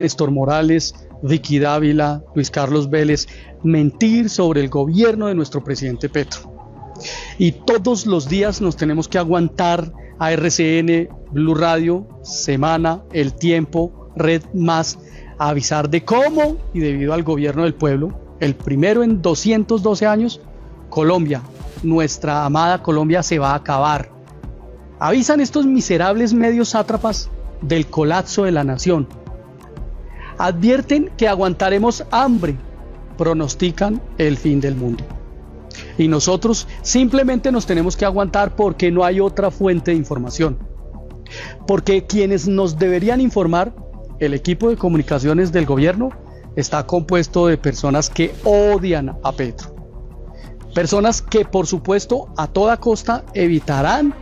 Néstor Morales, Vicky Dávila, Luis Carlos Vélez, mentir sobre el gobierno de nuestro presidente Petro. Y todos los días nos tenemos que aguantar a RCN, Blue Radio, Semana, El Tiempo, Red Más, a avisar de cómo, y debido al gobierno del pueblo, el primero en 212 años, Colombia, nuestra amada Colombia, se va a acabar. Avisan estos miserables medios sátrapas del colapso de la nación. Advierten que aguantaremos hambre, pronostican el fin del mundo. Y nosotros simplemente nos tenemos que aguantar porque no hay otra fuente de información. Porque quienes nos deberían informar, el equipo de comunicaciones del gobierno, está compuesto de personas que odian a Petro. Personas que, por supuesto, a toda costa evitarán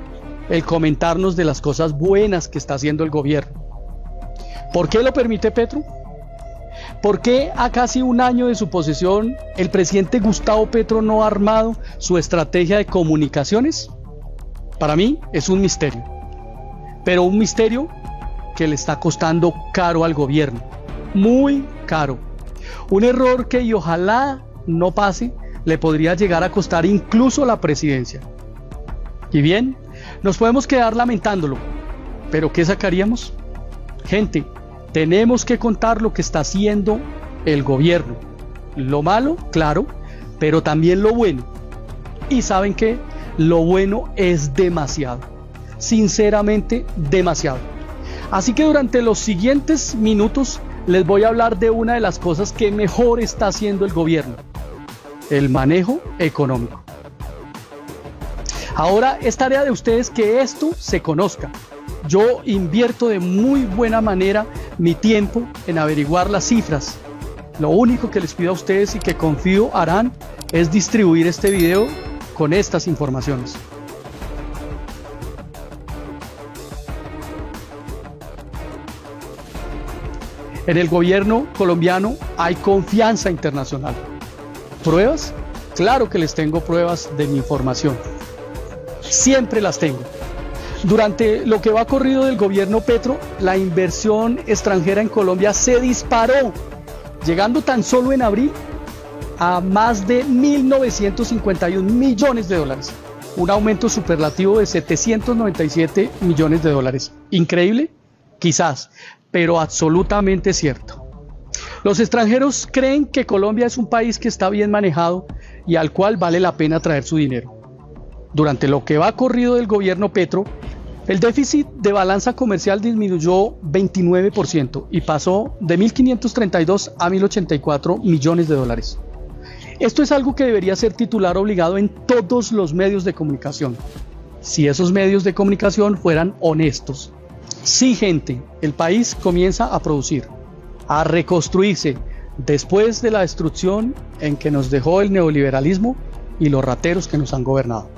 el comentarnos de las cosas buenas que está haciendo el gobierno. ¿Por qué lo permite Petro? ¿Por qué a casi un año de su posesión el presidente Gustavo Petro no ha armado su estrategia de comunicaciones? Para mí es un misterio, pero un misterio que le está costando caro al gobierno, muy caro. Un error que, y ojalá no pase, le podría llegar a costar incluso la presidencia. Y bien, nos podemos quedar lamentándolo, pero ¿qué sacaríamos? Gente, tenemos que contar lo que está haciendo el gobierno. Lo malo, claro, pero también lo bueno. Y ¿saben qué? Lo bueno es demasiado. Sinceramente, demasiado. Así que durante los siguientes minutos les voy a hablar de una de las cosas que mejor está haciendo el gobierno: el manejo económico. Ahora es tarea de ustedes que esto se conozca. Yo invierto de muy buena manera mi tiempo en averiguar las cifras. Lo único que les pido a ustedes y que confío harán es distribuir este video con estas informaciones. En el gobierno colombiano hay confianza internacional. ¿Pruebas? Claro que les tengo pruebas de mi información. Siempre las tengo. Durante lo que va corrido del gobierno Petro, la inversión extranjera en Colombia se disparó, llegando tan solo en abril a más de 1.951 millones de dólares, un aumento superlativo de 797 millones de dólares. ¿Increíble? Quizás, pero absolutamente cierto. Los extranjeros creen que Colombia es un país que está bien manejado y al cual vale la pena traer su dinero. Durante lo que va corrido del gobierno Petro, el déficit de balanza comercial disminuyó 29% y pasó de 1.532 a 1.084 millones de dólares. Esto es algo que debería ser titular obligado en todos los medios de comunicación, si esos medios de comunicación fueran honestos. Sí, gente, el país comienza a producir, a reconstruirse después de la destrucción en que nos dejó el neoliberalismo y los rateros que nos han gobernado.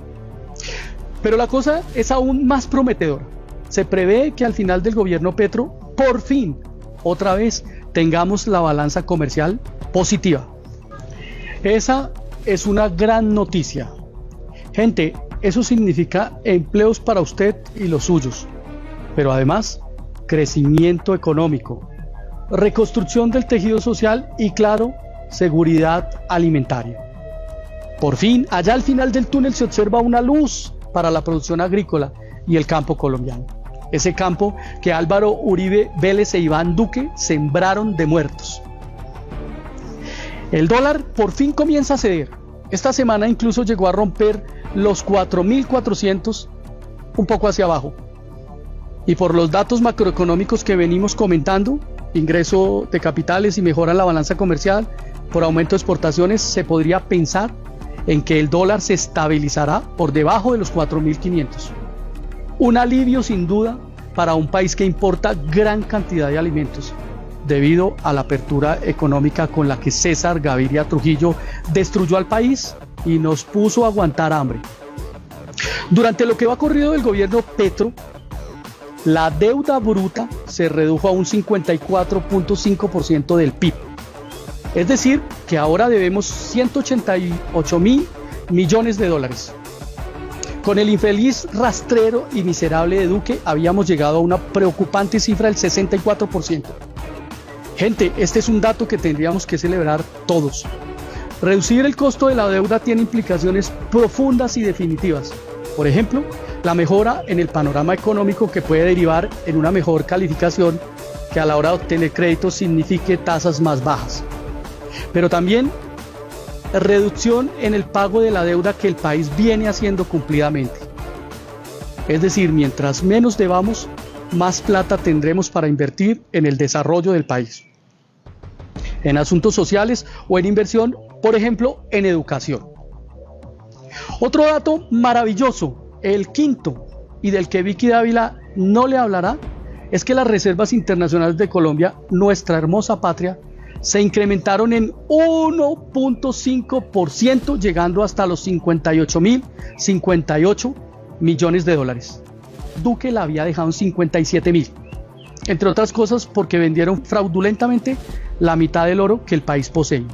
Pero la cosa es aún más prometedora. Se prevé que al final del gobierno Petro, por fin, otra vez, tengamos la balanza comercial positiva. Esa es una gran noticia. Gente, eso significa empleos para usted y los suyos, pero además, crecimiento económico, reconstrucción del tejido social y, claro, seguridad alimentaria. Por fin, allá al final del túnel se observa una luz para la producción agrícola y el campo colombiano. Ese campo que Álvaro Uribe Vélez e Iván Duque sembraron de muertos. El dólar por fin comienza a ceder. Esta semana incluso llegó a romper los 4.400, un poco hacia abajo. Y por los datos macroeconómicos que venimos comentando, ingreso de capitales y mejora en la balanza comercial, por aumento de exportaciones, se podría pensar en que el dólar se estabilizará por debajo de los 4.500. Un alivio sin duda para un país que importa gran cantidad de alimentos, debido a la apertura económica con la que César Gaviria Trujillo destruyó al país y nos puso a aguantar hambre. Durante lo que va corrido del gobierno Petro, la deuda bruta se redujo a un 54.5% del PIB. Es decir, que ahora debemos 188.000 millones de dólares. Con el infeliz rastrero y miserable de Duque habíamos llegado a una preocupante cifra del 64%. Gente, este es un dato que tendríamos que celebrar todos. Reducir el costo de la deuda tiene implicaciones profundas y definitivas. Por ejemplo, la mejora en el panorama económico que puede derivar en una mejor calificación que a la hora de obtener créditos signifique tasas más bajas. Pero también reducción en el pago de la deuda que el país viene haciendo cumplidamente. Es decir, mientras menos debamos, más plata tendremos para invertir en el desarrollo del país, en asuntos sociales o en inversión, por ejemplo, en educación. Otro dato maravilloso, el quinto, y del que Vicky Dávila no le hablará, es que las reservas internacionales de Colombia, nuestra hermosa patria, se incrementaron en 1.5%, llegando hasta los 58.058 millones de dólares. Duque la había dejado en 57.000, entre otras cosas porque vendieron fraudulentamente la mitad del oro que el país posee.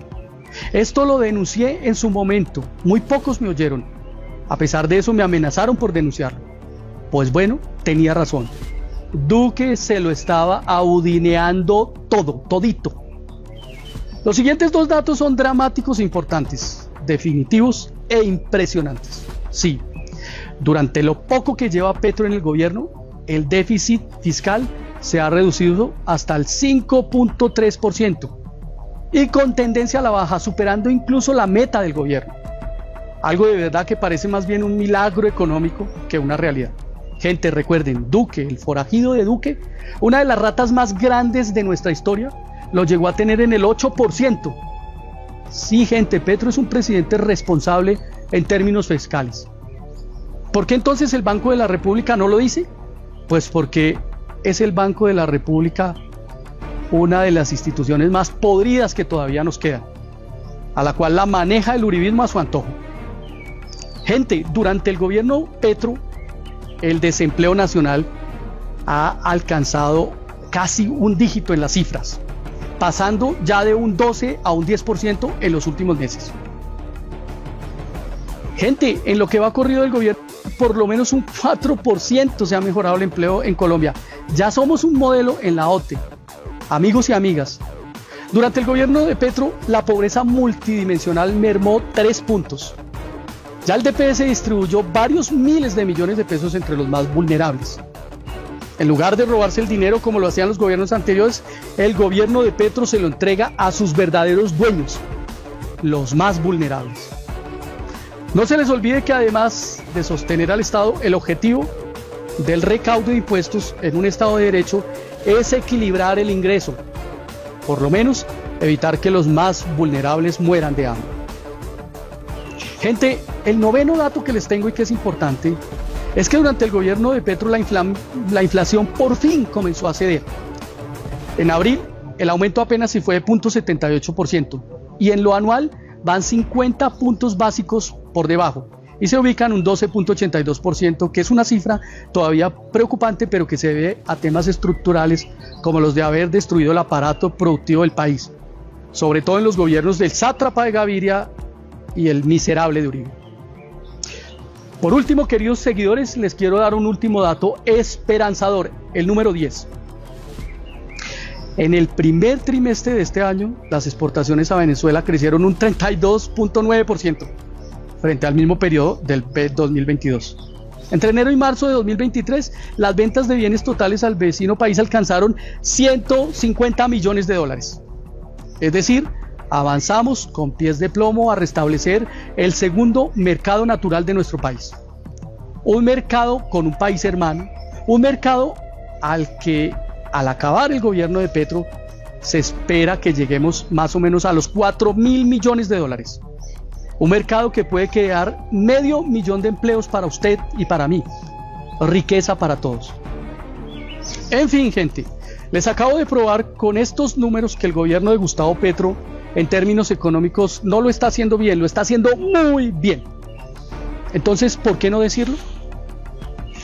Esto lo denuncié en su momento, muy pocos me oyeron. A pesar de eso me amenazaron por denunciarlo. Pues bueno, tenía razón. Duque se lo estaba audineando todo, todito. Los siguientes dos datos son dramáticos e importantes, definitivos e impresionantes. Sí, durante lo poco que lleva Petro en el gobierno, el déficit fiscal se ha reducido hasta el 5.3% y con tendencia a la baja, superando incluso la meta del gobierno. Algo de verdad que parece más bien un milagro económico que una realidad. Gente, recuerden, Duque, el forajido de Duque, una de las ratas más grandes de nuestra historia, lo llegó a tener en el 8%. Sí, gente, Petro es un presidente responsable en términos fiscales. ¿Por qué entonces el Banco de la República no lo dice? Pues porque es el Banco de la República una de las instituciones más podridas que todavía nos quedan, a la cual la maneja el uribismo a su antojo. Gente, durante el gobierno Petro, el desempleo nacional ha alcanzado casi un dígito en las cifras, pasando ya de un 12 a un 10% en los últimos meses. Gente, en lo que va corrido del gobierno, por lo menos un 4% se ha mejorado el empleo en Colombia. Ya somos un modelo en la OCDE. Amigos y amigas, durante el gobierno de Petro, la pobreza multidimensional mermó 3 puntos. Ya el DPS distribuyó varios miles de millones de pesos entre los más vulnerables. En lugar de robarse el dinero como lo hacían los gobiernos anteriores, el gobierno de Petro se lo entrega a sus verdaderos dueños, los más vulnerables. No se les olvide que además de sostener al Estado, el objetivo del recaudo de impuestos en un Estado de Derecho es equilibrar el ingreso, por lo menos evitar que los más vulnerables mueran de hambre. Gente, el noveno dato que les tengo y que es importante es que durante el gobierno de Petro la inflación por fin comenzó a ceder. En abril el aumento apenas si fue de 0.78% y en lo anual van 50 puntos básicos por debajo y se ubican un 12.82%, que es una cifra todavía preocupante, pero que se debe a temas estructurales como los de haber destruido el aparato productivo del país, sobre todo en los gobiernos del sátrapa de Gaviria y el miserable de Uribe. Por último, queridos seguidores, les quiero dar un último dato esperanzador, el número 10. En el primer trimestre de este año, las exportaciones a Venezuela crecieron un 32.9% frente al mismo periodo del 2022. Entre enero y marzo de 2023, las ventas de bienes totales al vecino país alcanzaron 150 millones de dólares. Es decir, avanzamos con pies de plomo a restablecer el segundo mercado natural de nuestro país. Un mercado con un país hermano, un mercado al que al acabar el gobierno de Petro se espera que lleguemos más o menos a los 4.000 millones de dólares. Un mercado que puede crear 500.000 de empleos para usted y para mí. Riqueza para todos. En fin, gente, les acabo de probar con estos números que el gobierno de Gustavo Petro en términos económicos no lo está haciendo bien, lo está haciendo muy bien. Entonces, ¿por qué no decirlo?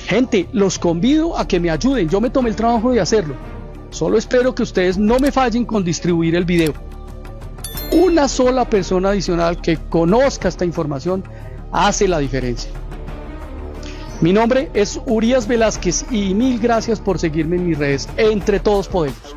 Gente, los convido a que me ayuden, yo me tomé el trabajo de hacerlo. Solo espero que ustedes no me fallen con distribuir el video. Una sola persona adicional que conozca esta información hace la diferencia. Mi nombre es Urias Velázquez y mil gracias por seguirme en mis redes. Entre todos podemos.